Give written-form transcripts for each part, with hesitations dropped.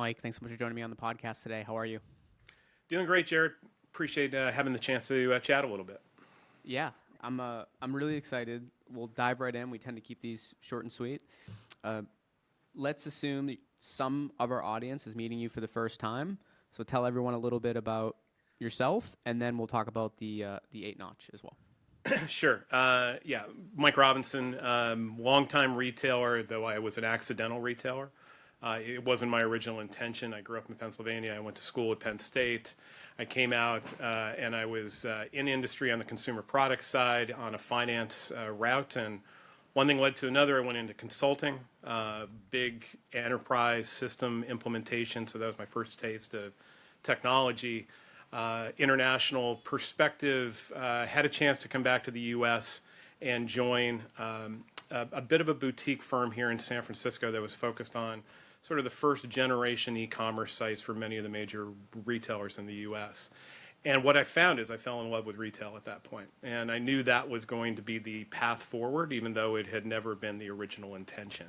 Mike. Thanks so much for joining me on the podcast today. How are you? Doing great, Jared. Appreciate having the chance to chat a little bit. Yeah, I'm really excited. We'll dive right in. We tend to keep these short and sweet. Uh, let's assume that some of our audience is meeting you for the first time. So tell everyone a little bit about yourself, and then we'll talk about the 8-notch as well. Sure. Yeah, Mike Robinson, longtime retailer, though I was an accidental retailer. It wasn't my original intention. I grew up in Pennsylvania. I went to school at Penn State. I came out and I was in industry on the consumer products side on a finance route. And one thing led to another. I went into consulting, big enterprise system implementation. So that was my first taste of technology. International perspective, had a chance to come back to the U.S. and join a bit of a boutique firm here in San Francisco that was focused on sort of the first generation e-commerce sites for many of the major retailers in the U.S. And what I found is I fell in love with retail at that point. And I knew that was going to be the path forward, even though it had never been the original intention.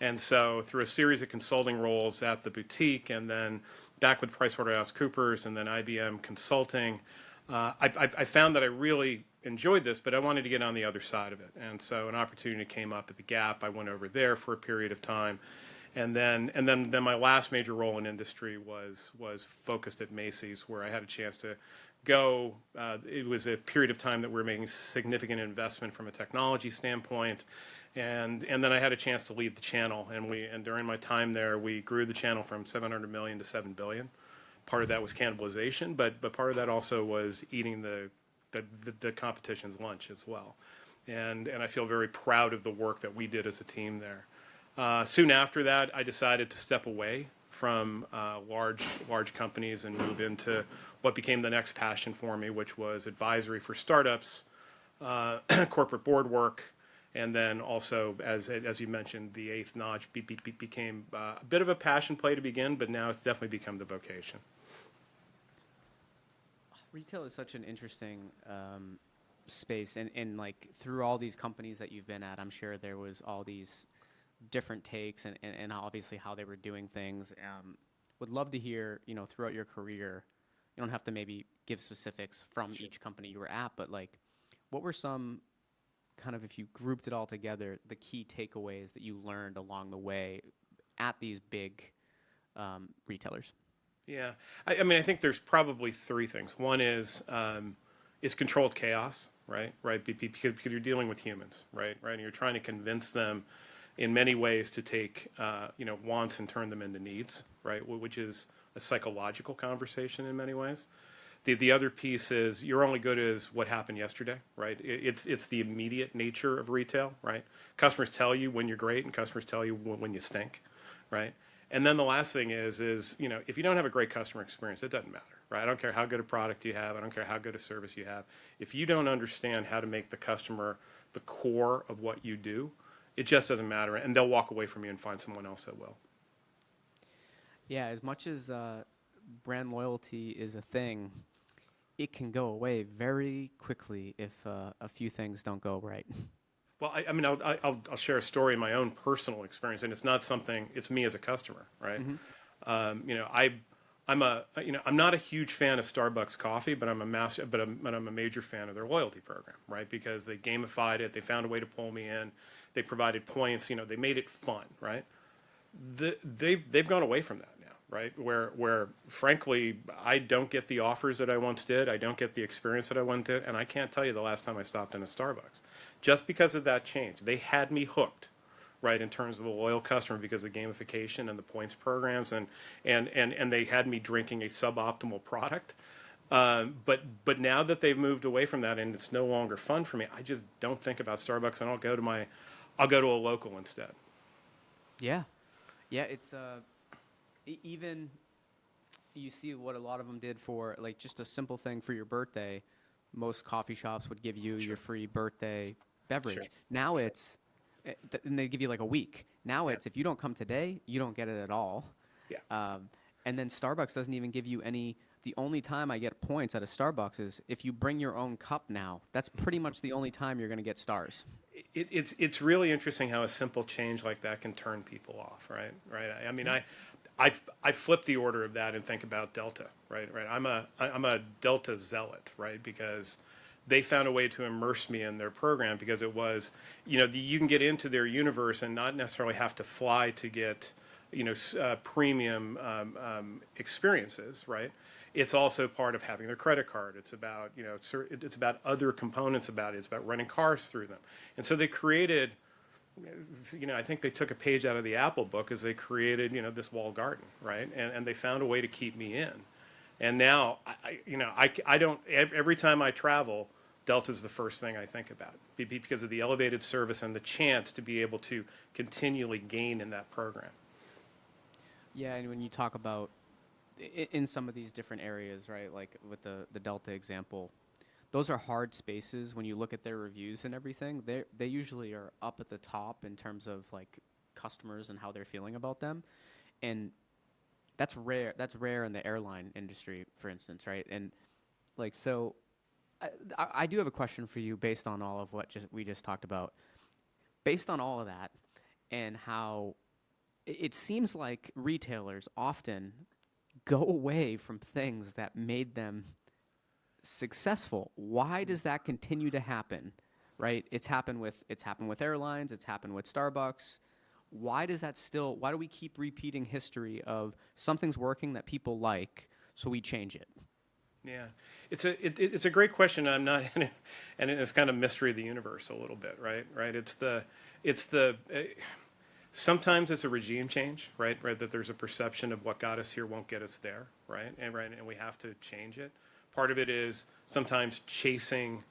And so through a series of consulting roles at the boutique and then back with PricewaterhouseCoopers and then IBM Consulting, I found that I really enjoyed this, but I wanted to get on the other side of it. And so an opportunity came up at the Gap. I went over there for a period of time. And then my last major role in industry was focused at Macy's, where I had a chance to go. It was a period of time that we were making significant investment from a technology standpoint. And then I had a chance to lead the channel, and during my time there, we grew the channel from 700 million to 7 billion. Part of that was cannibalization, but part of that also was eating the competition's lunch as well. And I feel very proud of the work that we did as a team there. Soon after that, I decided to step away from large companies and move into what became the next passion for me, which was advisory for startups, corporate board work. And then also, as you mentioned, the 8th-notch became a bit of a passion play to begin, but now it's definitely become the vocation. Retail is such an interesting space, and like through all these companies that you've been at, I'm sure there was all these different takes and obviously how they were doing things. Would love to hear, throughout your career, you don't have to maybe give specifics from Sure. each company you were at, but like, what were some kind of, if you grouped it all together, the key takeaways that you learned along the way at these big retailers? Yeah, I mean, I think there's probably three things. One is controlled chaos, right? Right, because you're dealing with humans, right? And you're trying to convince them in many ways to take wants and turn them into needs, right? Which is a psychological conversation in many ways. The other piece is you're only good as what happened yesterday, right? It's the immediate nature of retail, right? Customers tell you when you're great, and customers tell you when you stink, right? And then the last thing is if you don't have a great customer experience, it doesn't matter, right? I don't care how good a product you have. I don't care how good a service you have. If you don't understand how to make the customer the core of what you do, it just doesn't matter, and they'll walk away from you and find someone else that will. Yeah, as much as brand loyalty is a thing, it can go away very quickly if a few things don't go right. Well, I mean, I'll share a story in my own personal experience, and it's not something. It's me as a customer, right? Mm-hmm. I'm not a huge fan of Starbucks coffee, but I'm a major fan of their loyalty program, right? Because they gamified it, they found a way to pull me in, they provided points, they made it fun, right? They've gone away from that now, right? Where frankly, I don't get the offers that I once did, I don't get the experience that I once did, and I can't tell you the last time I stopped in a Starbucks, just because of that change. They had me hooked, right, in terms of a loyal customer because of gamification and the points programs, and they had me drinking a suboptimal product. But now that they've moved away from that and it's no longer fun for me, I just don't think about Starbucks, and I'll go to a local instead. Yeah. Yeah, it's even you see what a lot of them did for like just a simple thing for your birthday. Most coffee shops would give you your free birthday beverage. Sure. Now Sure. and they give you like a week. Now Yeah. it's if you don't come today, you don't get it at all. Yeah. And then Starbucks doesn't even give you any. The only time I get points at a Starbucks is if you bring your own cup now. That's pretty much the only time you're going to get stars. It's really interesting how a simple change like that can turn people off, right? Right. I mean, I flip the order of that and think about Delta, right? Right. I'm a Delta zealot, right? Because they found a way to immerse me in their program because it was, you can get into their universe and not necessarily have to fly to get, premium experiences, right? It's also part of having their credit card. It's about, it's about other components about it. It's about running cars through them. And so they created, I think they took a page out of the Apple book as they created, this walled garden, right? And they found a way to keep me in. And now, I don't, every time I travel, Delta's the first thing I think about because of the elevated service and the chance to be able to continually gain in that program. Yeah, and when you talk about in some of these different areas, right, like with the Delta example, those are hard spaces. When you look at their reviews and everything, they usually are up at the top in terms of like customers and how they're feeling about them, and that's rare. That's rare in the airline industry, for instance, right? And like so, I do have a question for you based on all of what we just talked about. Based on all of that, and how it seems like retailers often go away from things that made them successful. Why does that continue to happen? Right? It's happened with airlines, it's happened with Starbucks. Why do we keep repeating history of something's working that people like, so we change it? Yeah, it's a great question. I'm not, and it's kind of mystery of the universe a little bit, right? Right. Sometimes it's a regime change, right? Right. That there's a perception of what got us here won't get us there, right? And we have to change it. Part of it is sometimes chasing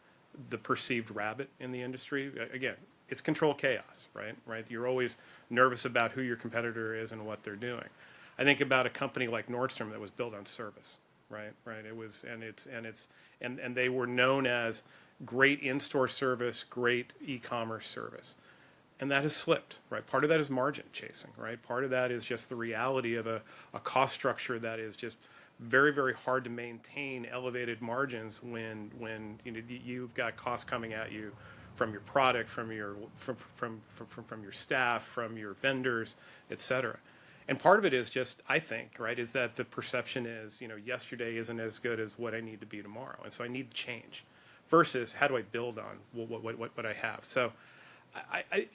the perceived rabbit in the industry. Again, it's control chaos, right? Right. You're always nervous about who your competitor is and what they're doing. I think about a company like Nordstrom that was built on service. Right, right. It was, and they were known as great in-store service, great e-commerce service, and that has slipped. Right, part of that is margin chasing. Right, part of that is just the reality of a cost structure that is just very, very hard to maintain elevated margins when you've got costs coming at you from your product, from your staff, from your vendors, et cetera. And part of it is just, I think, right, is that the perception is, yesterday isn't as good as what I need to be tomorrow. And so I need to change versus how do I build on what I have. So,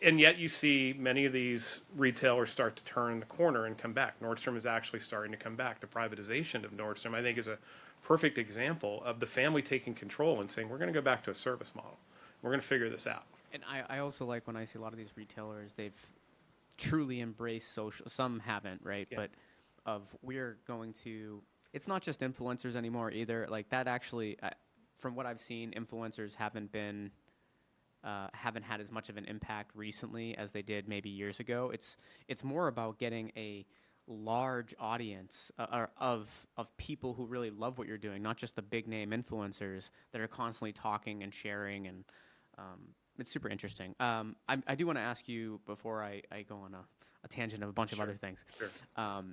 and yet you see many of these retailers start to turn the corner and come back. Nordstrom is actually starting to come back. The privatization of Nordstrom, I think, is a perfect example of the family taking control and saying, we're going to go back to a service model. We're going to figure this out. And I also like when I see a lot of these retailers, they've truly embrace social. Some haven't, right? Yeah. But it's not just influencers anymore either. Like that actually, from what I've seen, influencers haven't had as much of an impact recently as they did maybe years ago. It's more about getting a large audience of people who really love what you're doing, not just the big name influencers that are constantly talking and sharing and. It's super interesting. I do want to ask you before I go on a tangent of a bunch of other things. Sure.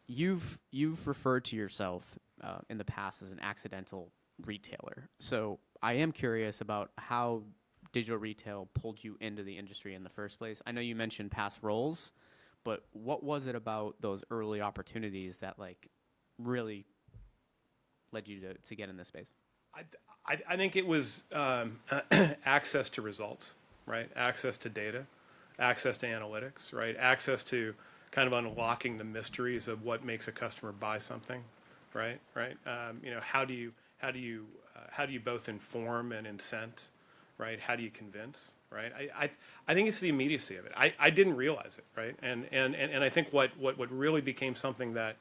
You've referred to yourself in the past as an accidental retailer. So I am curious about how digital retail pulled you into the industry in the first place. I know you mentioned past roles, but what was it about those early opportunities that like really led you to get in this space? I think it was access to results, right? Access to data, access to analytics, right? Access to kind of unlocking the mysteries of what makes a customer buy something, right? Right? How do you both inform and incent, right? How do you convince, right? I think it's the immediacy of it. I didn't realize it, right? And I think what really became something that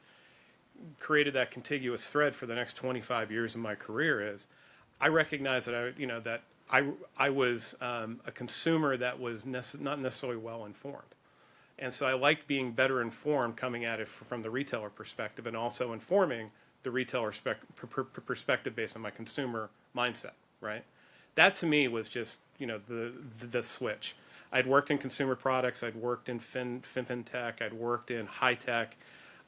created that contiguous thread for the next 25 years of my career is I recognized that I was a consumer that was not necessarily well informed. And so I liked being better informed coming at it from the retailer perspective and also informing the retailer perspective based on my consumer mindset, right? That to me was just, the switch. I'd worked in consumer products, I'd worked in fintech, I'd worked in high tech,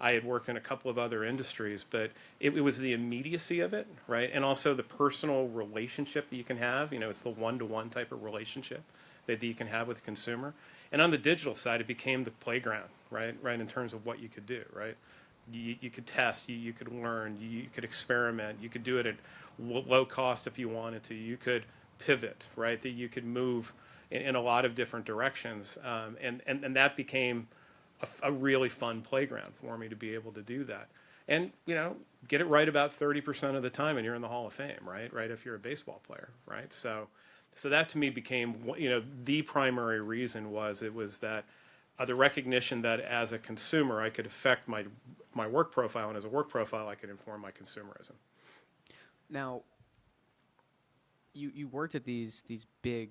I had worked in a couple of other industries, but it was the immediacy of it, right? And also the personal relationship that you can have. It's the one-to-one type of relationship that you can have with the consumer. And on the digital side, it became the playground, right? Right, in terms of what you could do, right? You could test, you could learn, you could experiment, you could do it at low cost if you wanted to. You could pivot, right? That you could move in a lot of different directions, and that became a really fun playground for me to be able to do that. And get it right about 30% of the time, and you're in the Hall of Fame, right? Right, if you're a baseball player, right? So that to me became the primary reason was that the recognition that as a consumer I could affect my work profile, and as a work profile I could inform my consumerism. Now, you worked at these big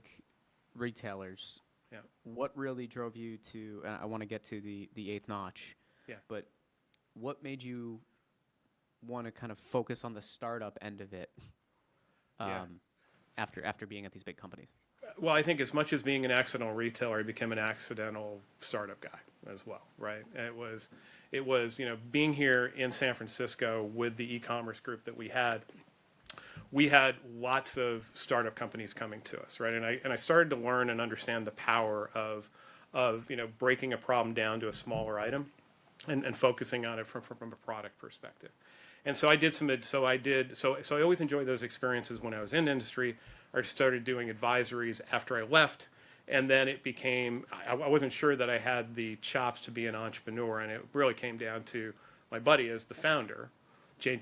retailers. Yeah. What really drove you to? I want to get to the eighth notch. Yeah. But what made you want to kind of focus on the startup end of it? Yeah. After being at these big companies. Well, I think as much as being an accidental retailer, I became an accidental startup guy as well, right? And it was being here in San Francisco with the e-commerce group that we had lots of startup companies coming to us, right? And I started to learn and understand the power of breaking a problem down to a smaller item and focusing on it from a product perspective. And so I always enjoyed those experiences when I was in industry. I started doing advisories after I left, and then it became, I wasn't sure that I had the chops to be an entrepreneur, and it really came down to my buddy as the founder, Jamie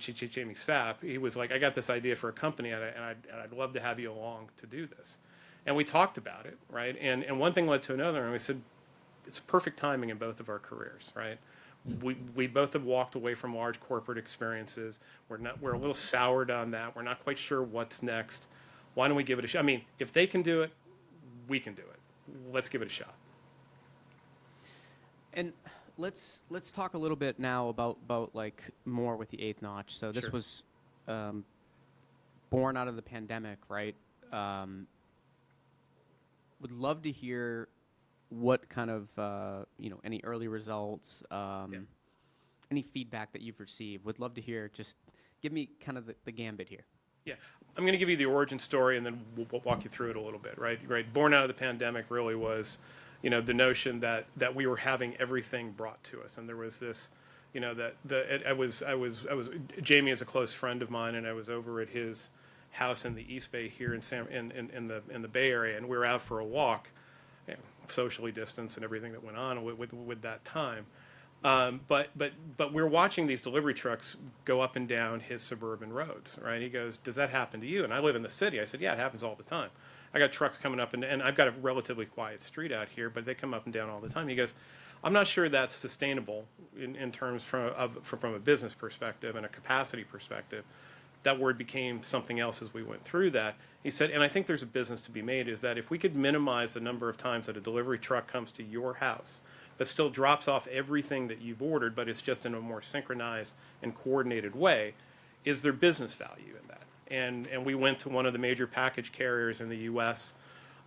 Sapp. He was like, I got this idea for a company, and I'd love to have you along to do this. And we talked about it, right? And one thing led to another, and we said, it's perfect timing in both of our careers, right? We both have walked away from large corporate experiences. We're a little soured on that. We're not quite sure what's next. Why don't we give it a shot? I mean, if they can do it, we can do it. Let's give it a shot. And let's talk a little bit now about like more with the eighth notch. So this Sure. was born out of the pandemic, right? Would love to hear what kind of any early results, any feedback that you've received. Would love to hear. Just give me kind of the gambit here. Yeah, I'm going to give you the origin story, and then we'll walk you through it a little bit, right? Right. Born out of the pandemic really was, the notion that we were having everything brought to us, and there was this, I was Jamie is a close friend of mine, and I was over at his house in the East Bay here in the Bay Area, and we were out for a walk, socially distanced and everything that went on with that time. But we're watching these delivery trucks go up and down his suburban roads, right? He goes, does that happen to you? And I live in the city. I said, yeah, it happens all the time. I got trucks coming up, and I've got a relatively quiet street out here, but they come up and down all the time. He goes, I'm not sure that's sustainable in terms from a business perspective and a capacity perspective. That word became something else as we went through that. He said, and I think there's a business to be made, is that if we could minimize the number of times that a delivery truck comes to your house, but still drops off everything that you've ordered, but it's just in a more synchronized and coordinated way, is there business value in that? And we went to one of the major package carriers in the U.S.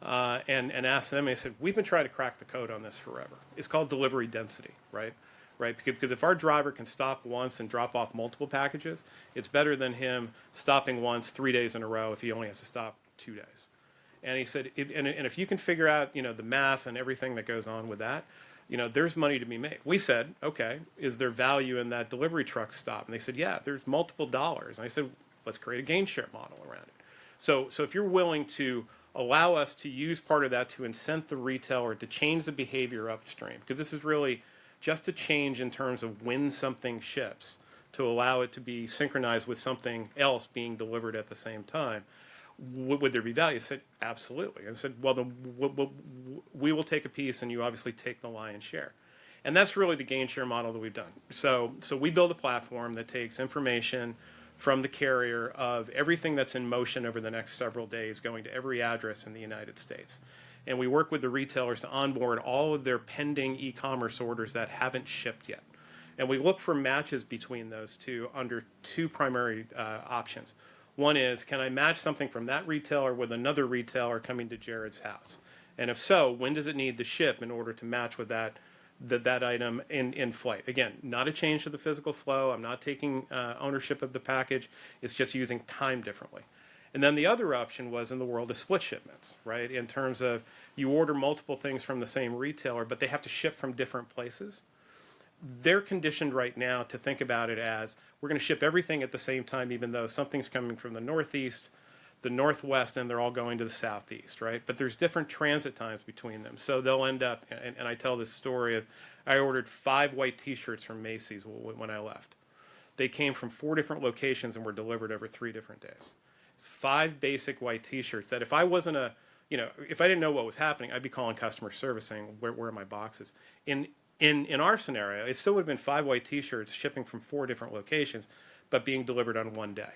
And asked them, and they said, we've been trying to crack the code on this forever. It's called delivery density, right? Right? Because if our driver can stop once and drop off multiple packages, it's better than him stopping once 3 days in a row if he only has to stop 2 days. And he said, and if you can figure out, the math and everything that goes on with that, there's money to be made. We said, okay, is there value in that delivery truck stop? And they said, yeah, there's multiple dollars. And I said, let's create a gain share model around it. So if you're willing to allow us to use part of that to incent the retailer to change the behavior upstream, because this is really just a change in terms of when something ships to allow it to be synchronized with something else being delivered at the same time, would there be value? I said, absolutely. I said, well, we will take a piece, and you obviously take the lion's share. And that's really the gain share model that we've done. So we build a platform that takes information from the carrier of everything that's in motion over the next several days going to every address in the United States. And we work with the retailers to onboard all of their pending e-commerce orders that haven't shipped yet. And we look for matches between those two under two primary options. One is, can I match something from that retailer with another retailer coming to Jared's house? And if so, when does it need to ship in order to match with that item in flight? Again, not a change to the physical flow. I'm not taking ownership of the package. It's just using time differently. And then the other option was in the world of split shipments, right? In terms of you order multiple things from the same retailer, but they have to ship from different places. they're conditioned right now to think about it as we're going to ship everything at the same time, even though something's coming from the Northeast, the Northwest, and they're all going to the Southeast, right? But there's different transit times between them. So they'll end up, and I tell this story of, I ordered 5 white T-shirts from Macy's when I left. They came from 4 different locations and were delivered over 3 different days. It's 5 basic white T-shirts that if I wasn't if I didn't know what was happening, I'd be calling customer service saying, where are my boxes? In our scenario, it still would have been 5 white T-shirts shipping from 4 different locations, but being delivered on one day.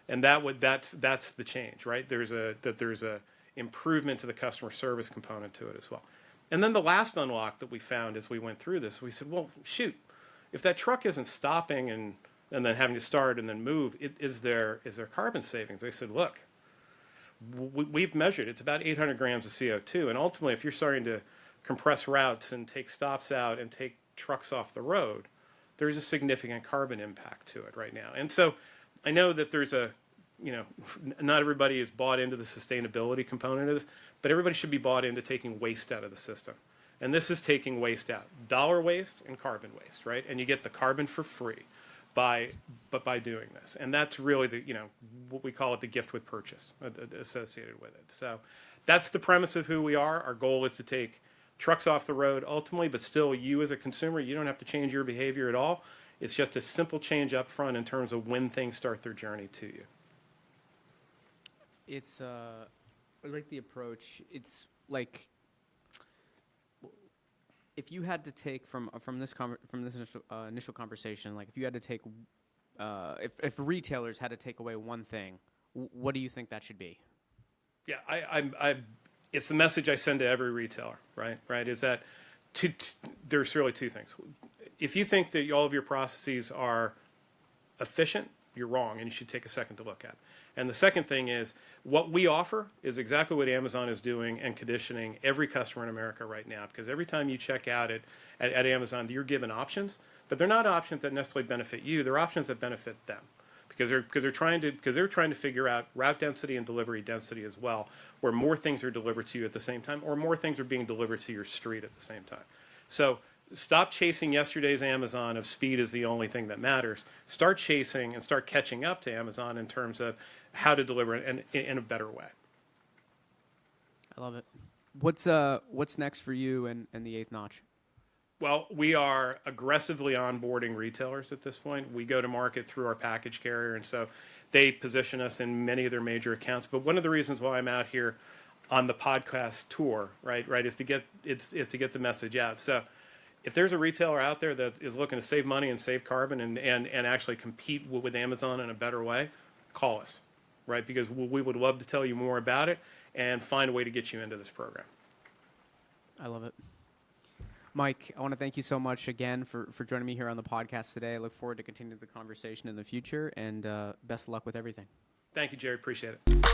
And that's the change, right? There's a improvement to the customer service component to it as well. And then the last unlock that we found as we went through this, we said, well, shoot, if that truck isn't stopping and then having to start and then move, is there carbon savings? They said, look, we've measured it's about 800 grams of CO2, and ultimately, if you're starting to compress routes and take stops out and take trucks off the road, there's a significant carbon impact to it right now. And so I know that there's not everybody is bought into the sustainability component of this, but everybody should be bought into taking waste out of the system. And this is taking waste out, dollar waste and carbon waste, right? And you get the carbon for free by doing this. And that's really what we call it, the gift with purchase associated with it. So that's the premise of who we are. Our goal is to take trucks off the road ultimately, but still you as a consumer, you don't have to change your behavior at all. It's just a simple change up front in terms of when things start their journey to you. It's I like the approach. It's like if you had to take from this initial conversation, like if you had to take if retailers had to take away one thing, what do you think that should be? Yeah, it's the message I send to every retailer, right? Is that there's really 2 things. If you think that all of your processes are efficient, you're wrong, and you should take a second to look at. And the second thing is, what we offer is exactly what Amazon is doing and conditioning every customer in America right now. Because every time you check out at Amazon, you're given options, but they're not options that necessarily benefit you. They're options that benefit them. Because they're trying to figure out route density and delivery density as well, where more things are delivered to you at the same time, or more things are being delivered to your street at the same time. So stop chasing yesterday's Amazon of speed is the only thing that matters. Start chasing and start catching up to Amazon in terms of how to deliver it in a better way. I love it. What's next for you and the 8th Notch? Well, we are aggressively onboarding retailers at this point. We go to market through our package carrier, and so they position us in many of their major accounts. But one of the reasons why I'm out here on the podcast tour, right, is to get the message out. So if there's a retailer out there that is looking to save money and save carbon and actually compete with Amazon in a better way, call us, right? Because we would love to tell you more about it and find a way to get you into this program. I love it. Mike, I want to thank you so much again for joining me here on the podcast today. I look forward to continuing the conversation in the future, and best of luck with everything. Thank you, Jerry. Appreciate it.